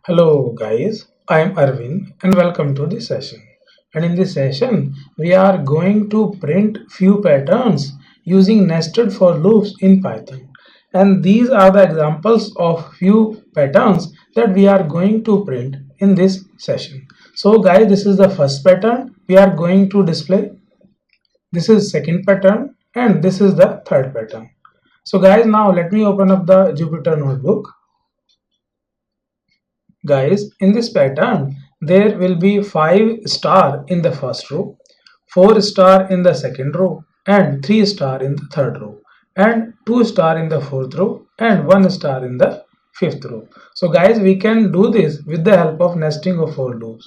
Hello guys, I am Arvind and welcome to this session. And in this session, we are going to print few patterns using nested for loops in Python. And these are the examples of few patterns that we are going to print in this session. So guys, this is the first pattern we are going to display. This is second pattern and this is the third pattern. So guys, now let me open up the Jupyter notebook. Guys, in this pattern, there will be 5 star in the first row, 4 star in the second row, and 3 star in the third row, and 2 star in the fourth row, and 1 star in the fifth row. So guys, we can do this with the help of nesting of for loops.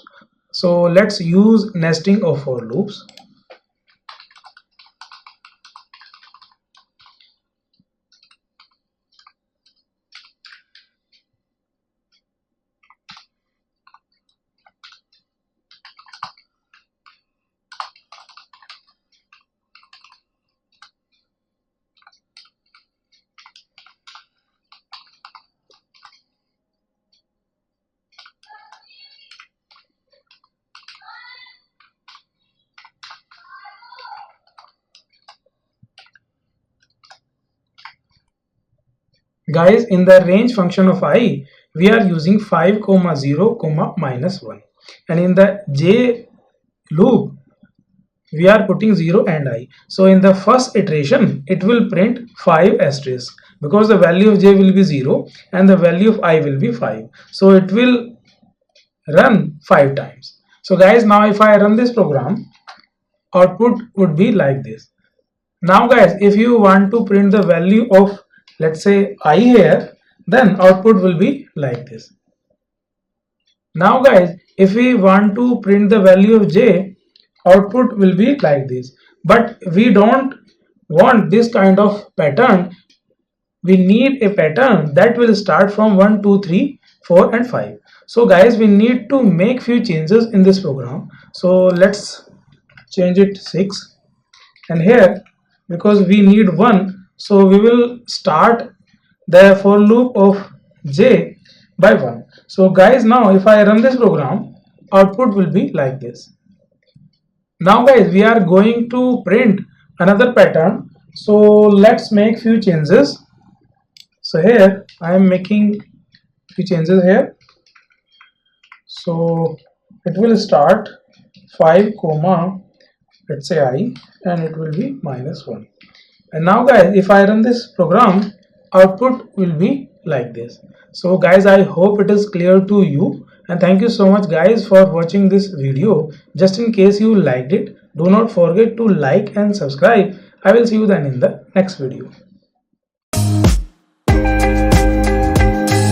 So let's use nesting of for loops. Guys, in the range function of I, we are using 5, 0, -1. And in the j loop, we are putting 0 and I. So in the first iteration, it will print 5 asterisk because the value of j will be 0 and the value of I will be 5. So it will run 5 times. So guys, now if I run this program, output would be like this. Now guys, if you want to print the value of, let's say, I here, then output will be like this. Now guys, if we want to print the value of j, output will be like this. But we don't want this kind of pattern. We need a pattern that will start from 1, 2, 3, 4 and 5. So guys, we need to make few changes in this program. So let's change it 6, and here, because we need 1, so we will start the for loop of j by 1. So guys, now if I run this program, output will be like this. Now guys, we are going to print another pattern. So let's make few changes. So here I am making few changes here. So it will start 5, let's say I, and it will be -1. And now guys, if I run this program, output will be like this. So guys, I hope it is clear to you, and thank you so much guys for watching this video. Just in case you liked it, do not forget to like and subscribe. I will see you then in the next video.